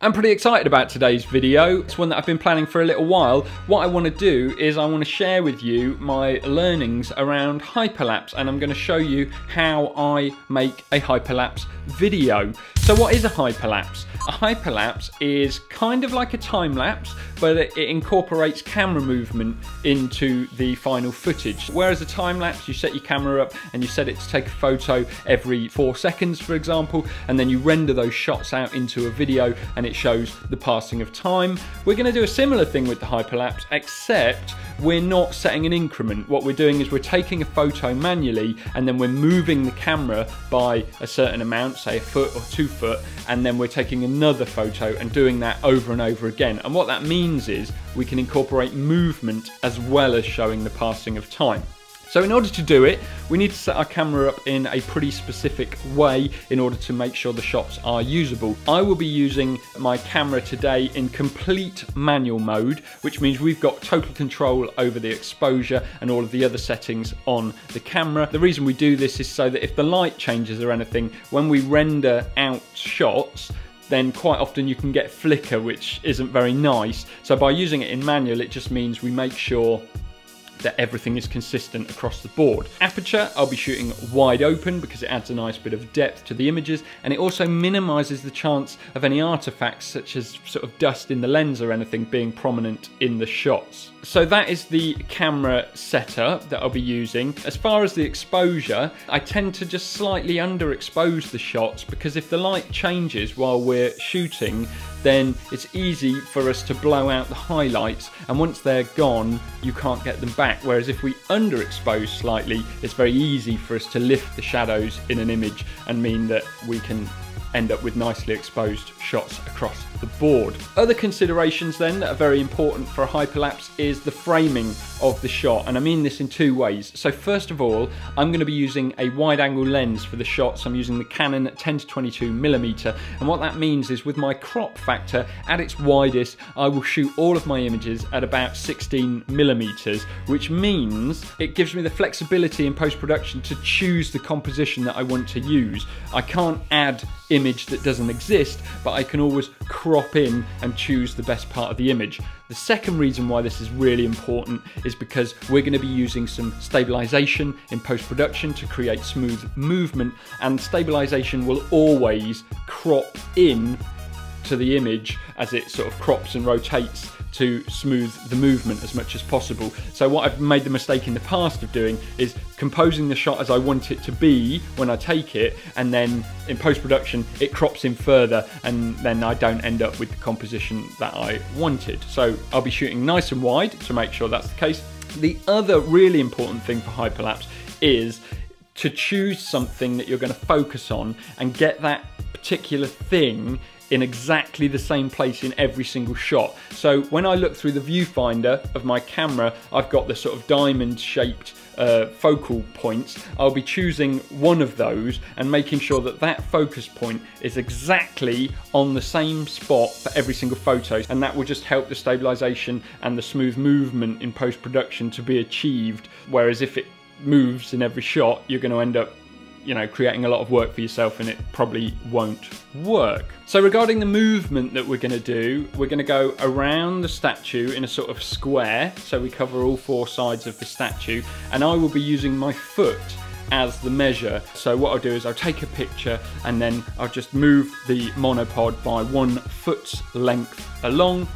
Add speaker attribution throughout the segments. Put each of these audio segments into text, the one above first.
Speaker 1: I'm pretty excited about today's video. It's one that I've been planning for a little while. What I want to do is I want to share with you my learnings around hyperlapse, and I'm going to show you how I make a hyperlapse video. So what is a hyperlapse? A hyperlapse is kind of like a time lapse, but it incorporates camera movement into the final footage. Whereas a time lapse, you set your camera up and you set it to take a photo every 4 seconds, for example, and then you render those shots out into a video and it shows the passing of time. We're going to do a similar thing with the hyperlapse, except we're not setting an increment. What we're doing is we're taking a photo manually and then we're moving the camera by a certain amount, say a foot or 2 foot, and then we're taking another photo and doing that over and over again. And what that means is we can incorporate movement as well as showing the passing of time. So in order to do it, we need to set our camera up in a pretty specific way in order to make sure the shots are usable. I will be using my camera today in complete manual mode, which means we've got total control over the exposure and all of the other settings on the camera. The reason we do this is so that if the light changes or anything, when we render out shots, then quite often you can get flicker, which isn't very nice. So by using it in manual, it just means we make sure that everything is consistent across the board. Aperture, I'll be shooting wide open because it adds a nice bit of depth to the images, and it also minimises the chance of any artifacts such as sort of dust in the lens or anything being prominent in the shots. So that is the camera setup that I'll be using. As far as the exposure, I tend to just slightly underexpose the shots because if the light changes while we're shooting, then it's easy for us to blow out the highlights, and once they're gone, you can't get them back. Whereas if we underexpose slightly, it's very easy for us to lift the shadows in an image and mean that we can end up with nicely exposed shots across the board. Other considerations then that are very important for a hyperlapse is the framing of the shot, and I mean this in 2 ways. So first of all, I'm going to be using a wide angle lens for the shots. I'm using the Canon 10-22mm, and what that means is with my crop factor at its widest, I will shoot all of my images at about 16mm, which means it gives me the flexibility in post-production to choose the composition that I want to use. I can't add image that doesn't exist, but I can always crop in and choose the best part of the image. The second reason why this is really important is because we're going to be using some stabilization in post-production to create smooth movement, and stabilization will always crop in to the image as it sort of crops and rotates to smooth the movement as much as possible. So what I've made the mistake in the past of doing is composing the shot as I want it to be when I take it, and then in post-production it crops in further, and then I don't end up with the composition that I wanted. So I'll be shooting nice and wide to make sure that's the case. The other really important thing for hyperlapse is to choose something that you're going to focus on and get that particular thing in exactly the same place in every single shot. So when I look through the viewfinder of my camera, I've got the sort of diamond shaped focal points. I'll be choosing one of those and making sure that that focus point is exactly on the same spot for every single photo, and that will just help the stabilization and the smooth movement in post-production to be achieved. Whereas if it moves in every shot, you're going to end up, you know, creating a lot of work for yourself, and it probably won't work. So regarding the movement that we're going to do, we're going to go around the statue in a sort of square, so we cover all 4 sides of the statue, and I will be using my foot as the measure. So what I'll do is I'll take a picture and then I'll just move the monopod by 1 foot's length along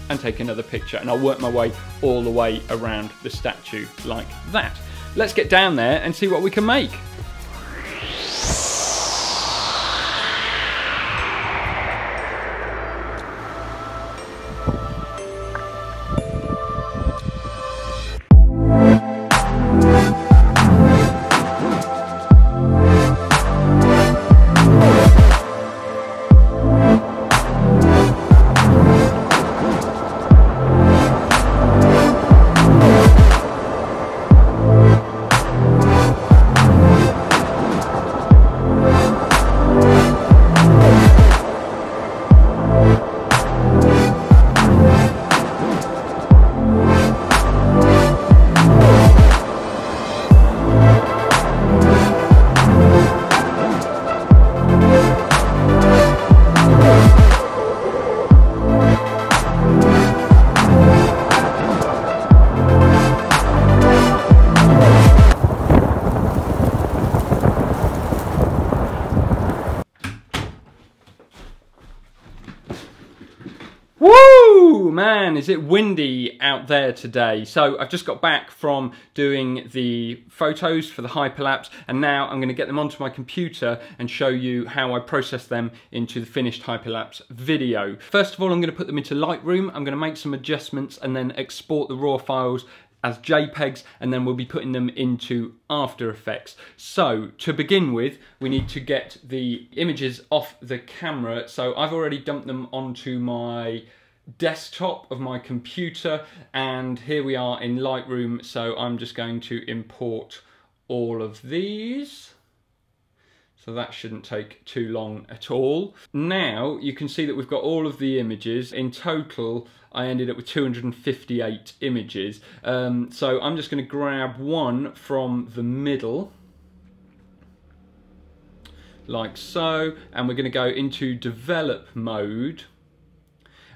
Speaker 1: and take another picture, and I'll work my way all the way around the statue like that. Let's get down there and see what we can make. Woo! Man, is it windy out there today. So I've just got back from doing the photos for the hyperlapse, and now I'm going to get them onto my computer and show you how I process them into the finished hyperlapse video. First of all, I'm going to put them into Lightroom. I'm going to make some adjustments and then export the raw files as JPEGs, and then we'll be putting them into After Effects. So to begin with, we need to get the images off the camera. So I've already dumped them onto my desktop of my computer, and here we are in Lightroom. So I'm just going to import all of these. So that shouldn't take too long at all. Now you can see that we've got all of the images. In total, I ended up with 258 images. So I'm just going to grab one from the middle, like so, and we're going to go into develop mode.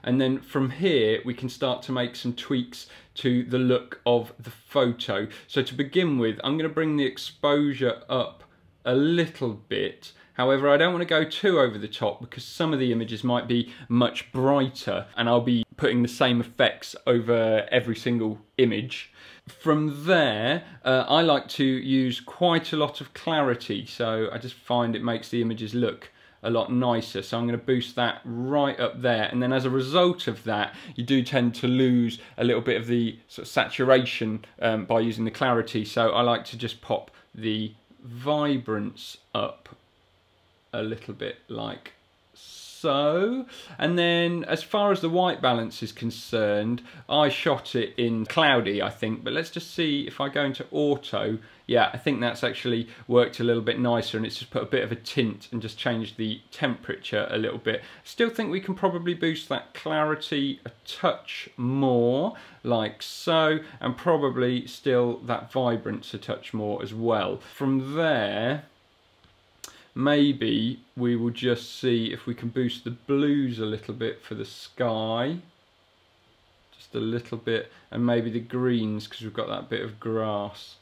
Speaker 1: And then from here, we can start to make some tweaks to the look of the photo. So to begin with, I'm going to bring the exposure up a little bit. However, I don't want to go too over the top because some of the images might be much brighter and I'll be putting the same effects over every single image. From there, I like to use quite a lot of clarity, so I just find it makes the images look a lot nicer. So I'm going to boost that right up there, and then as a result of that, you do tend to lose a little bit of the sort of saturation by using the clarity. So I like to just pop the vibrance up a little bit like so. And then as far as the white balance is concerned, I shot it in cloudy, I think, but let's just see if I go into auto. Yeah, I think that's actually worked a little bit nicer, and it's just put a bit of a tint and just changed the temperature a little bit. Still think we can probably boost that clarity a touch more, like so, and probably still that vibrance a touch more as well. From there, maybe we will just see if we can boost the blues a little bit for the sky. Just a little bit, and maybe the greens because we've got that bit of grass.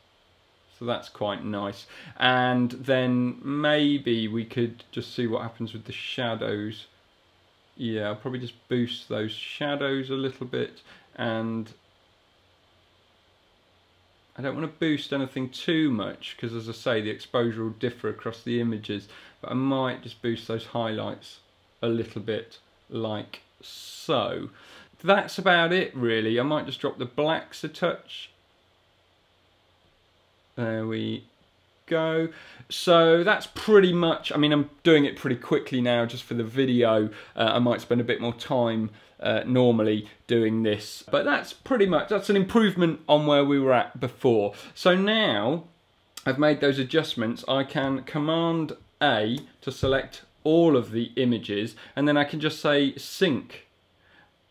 Speaker 1: So that's quite nice. And then maybe we could just see what happens with the shadows. Yeah, I'll probably just boost those shadows a little bit, and I don't want to boost anything too much because, as I say, the exposure will differ across the images, but I might just boost those highlights a little bit like so. That's about it really. I might just drop the blacks a touch. There we go. So that's pretty much, I mean, I'm doing it pretty quickly now just for the video. I might spend a bit more time normally doing this, but that's pretty much, that's an improvement on where we were at before. So now I've made those adjustments, I can Command A to select all of the images, and then I can just say sync,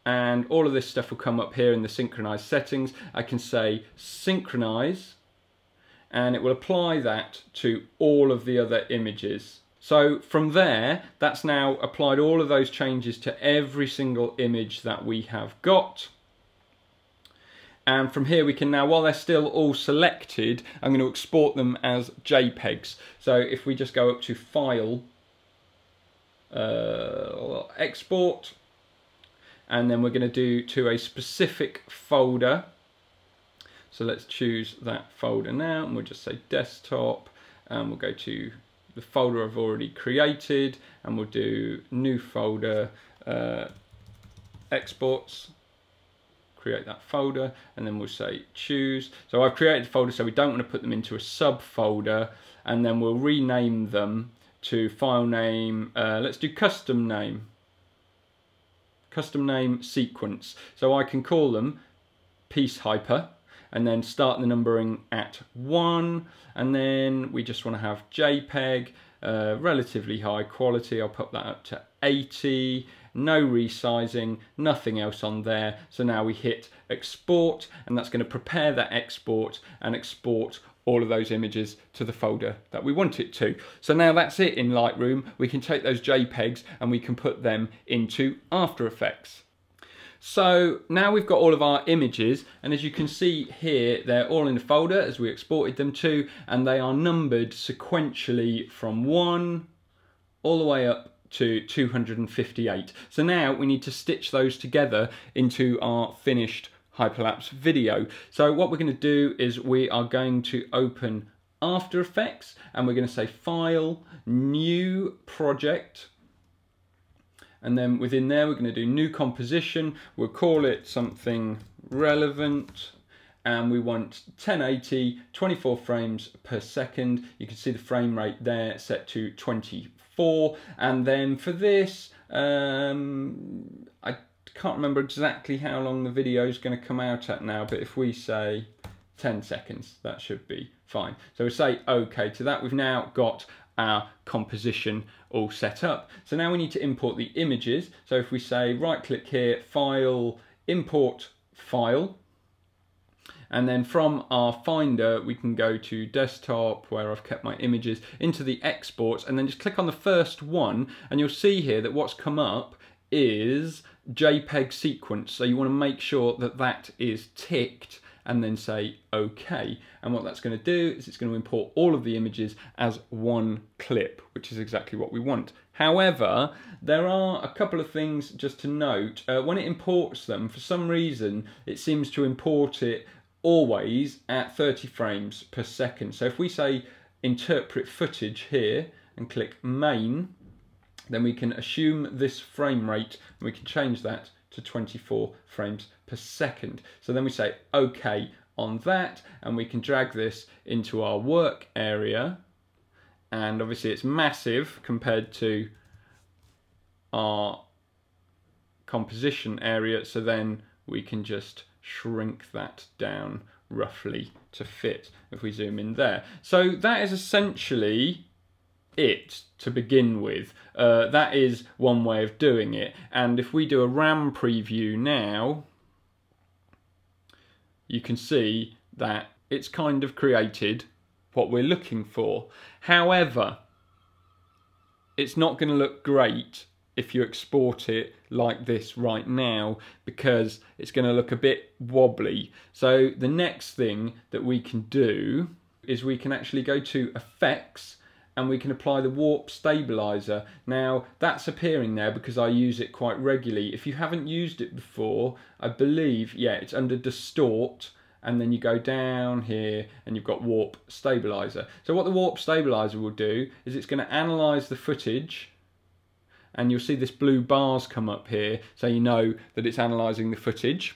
Speaker 1: and all of this stuff will come up here in the synchronize settings. I can say synchronize, and it will apply that to all of the other images. So from there, that's now applied all of those changes to every single image that we have got. And from here we can now, while they're still all selected, I'm going to export them as JPEGs. So if we just go up to File, Export, and then we're going to do to a specific folder. So let's choose that folder now, and we'll just say desktop, and we'll go to the folder I've already created, and we'll do new folder, exports, create that folder, and then we'll say choose. So I've created the folder, so we don't want to put them into a subfolder, and then we'll rename them to file name, let's do custom name sequence. So I can call them piece hyper, and then start the numbering at 1, and then we just want to have JPEG, relatively high quality. I'll put that up to 80, no resizing, nothing else on there. So now we hit export, and that's going to prepare that export and export all of those images to the folder that we want it to. So now that's it in Lightroom. We can take those JPEGs and we can put them into After Effects. So now we've got all of our images, and as you can see here, they're all in the folder as we exported them to, and they are numbered sequentially from 1 all the way up to 258. So now we need to stitch those together into our finished hyperlapse video. So what we're going to do is we are going to open After Effects and we're going to say File, New Project, and then within there we're going to do New Composition. We'll call it something relevant, and we want 1080, 24 frames per second. You can see the frame rate there set to 24. And then for this, I can't remember exactly how long the video is going to come out at now, but if we say 10 seconds, that should be fine. So we say OK to that. We've now got our composition all set up. So now we need to import the images. So if we say right click here, File, Import File, and then from our finder we can go to desktop where I've kept my images, into the exports, and then just click on the first one, and you'll see here that what's come up is JPEG sequence. So you want to make sure that that is ticked and then say OK. And what that's going to do is it's going to import all of the images as one clip, which is exactly what we want. However, there are a couple of things just to note. When it imports them, for some reason it seems to import it always at 30 frames per second. So if we say interpret footage here and click main, then we can assume this frame rate and we can change that to 24 frames per second. So then we say OK on that, and we can drag this into our work area, and obviously it's massive compared to our composition area, so then we can just shrink that down roughly to fit if we zoom in there. So that is essentially it to begin with. That is one way of doing it, and if we do a RAM preview now, you can see that it's kind of created what we're looking for. However, it's not going to look great if you export it like this right now, because it's going to look a bit wobbly. So the next thing that we can do is we can actually go to Effects and we can apply the warp stabilizer. Now that's appearing there because I use it quite regularly. If you haven't used it before, I believe, yeah, it's under Distort, and then you go down here and you've got warp stabilizer. So what the warp stabilizer will do is it's going to analyze the footage, and you'll see this blue bars come up here, so you know that it's analysing the footage.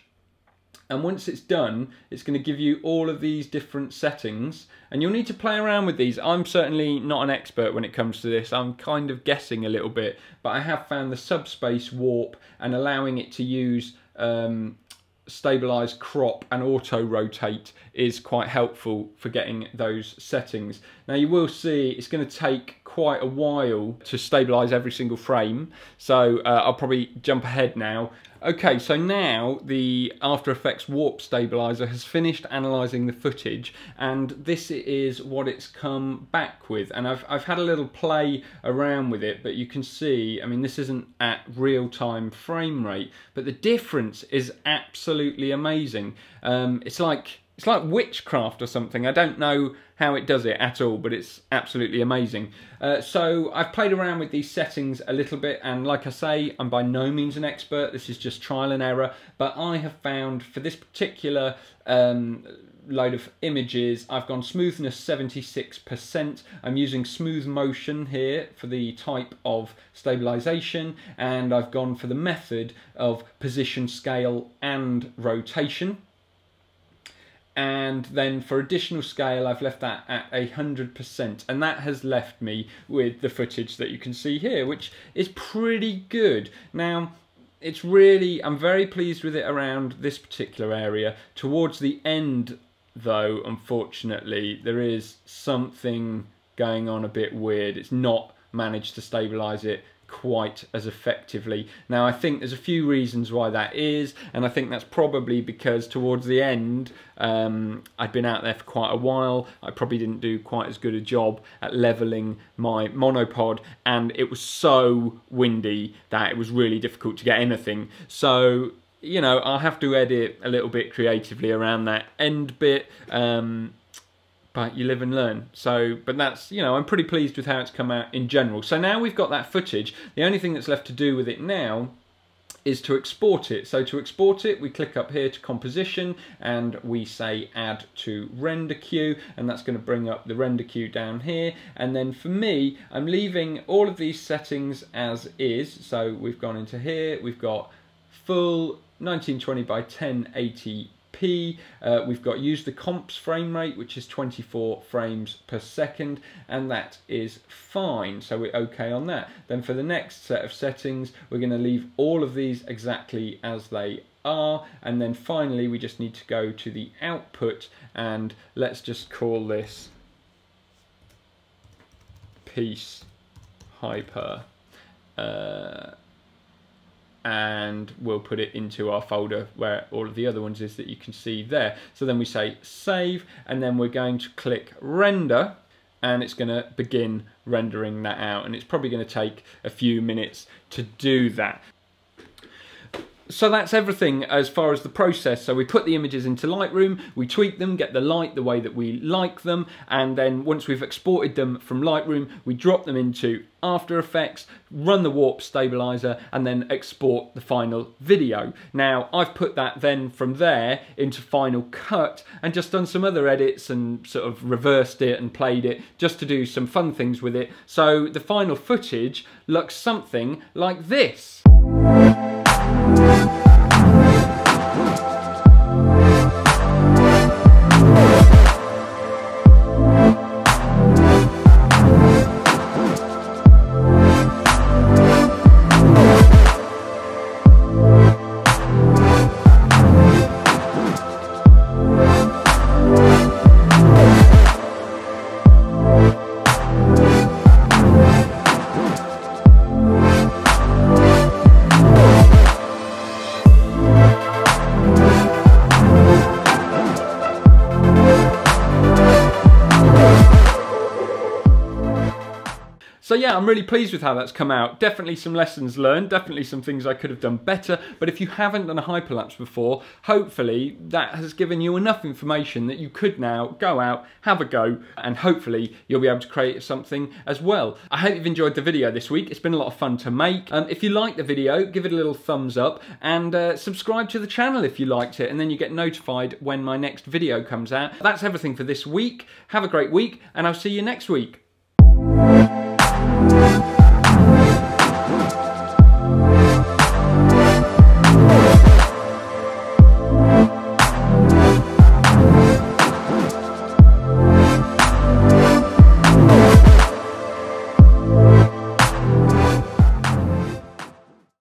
Speaker 1: And once it's done, it's going to give you all of these different settings, and you'll need to play around with these. I'm certainly not an expert when it comes to this. I'm kind of guessing a little bit, but I have found the subspace warp and allowing it to use stabilize, crop and auto rotate is quite helpful for getting those settings. Now you will see it's going to take quite a while to stabilize every single frame, so I'll probably jump ahead now. Okay, so now the After Effects warp stabilizer has finished analyzing the footage, and this is what it's come back with. And I've had a little play around with it, but you can see, I mean, this isn't at real-time frame rate, but the difference is absolutely amazing. It's like witchcraft or something. I don't know how it does it at all, but it's absolutely amazing. So I've played around with these settings a little bit, and like I say, I'm by no means an expert. This is just trial and error, but I have found for this particular load of images, I've gone smoothness 76%. I'm using smooth motion here for the type of stabilization, and I've gone for the method of position, scale and rotation. And then for additional scale, I've left that at 100%, and that has left me with the footage that you can see here, which is pretty good. Now, it's really, I'm very pleased with it around this particular area. Towards the end, though, unfortunately, there is something going on a bit weird. It's not managed to stabilize it quite as effectively. Now I think there's a few reasons why that is, and I think that's probably because towards the end I'd been out there for quite a while. I probably didn't do quite as good a job at leveling my monopod, and it was so windy that it was really difficult to get anything. So, you know, I'll have to edit a little bit creatively around that end bit. but you live and learn. So, but that's, you know, I'm pretty pleased with how it's come out in general. So now we've got that footage. The only thing that's left to do with it now is to export it. So to export it, we click up here to composition and we say add to render queue, and that's going to bring up the render queue down here. And then for me, I'm leaving all of these settings as is. So we've gone into here, we've got full 1920 by 1080p. We've got use the comps frame rate, which is 24 frames per second, and that is fine, so we're okay on that. Then for the next set of settings, we're going to leave all of these exactly as they are, and then finally we just need to go to the output, and let's just call this piece hyper, and we'll put it into our folder where all of the other ones is that you can see there. So then we say save, and then we're going to click render, and it's going to begin rendering that out, and it's probably going to take a few minutes to do that. So that's everything as far as the process. So we put the images into Lightroom, we tweak them, get the light the way that we like them, and then once we've exported them from Lightroom, we drop them into After Effects, run the warp stabilizer, and then export the final video. Now, I've put that then from there into Final Cut and just done some other edits and sort of reversed it and played it just to do some fun things with it. So the final footage looks something like this. So yeah, I'm really pleased with how that's come out. Definitely some lessons learned, definitely some things I could have done better, but if you haven't done a hyperlapse before, hopefully that has given you enough information that you could now go out, have a go, and hopefully you'll be able to create something as well. I hope you've enjoyed the video this week. It's been a lot of fun to make. If you liked the video, give it a little thumbs up, and subscribe to the channel if you liked it, and then you get notified when my next video comes out. That's everything for this week. Have a great week, and I'll see you next week.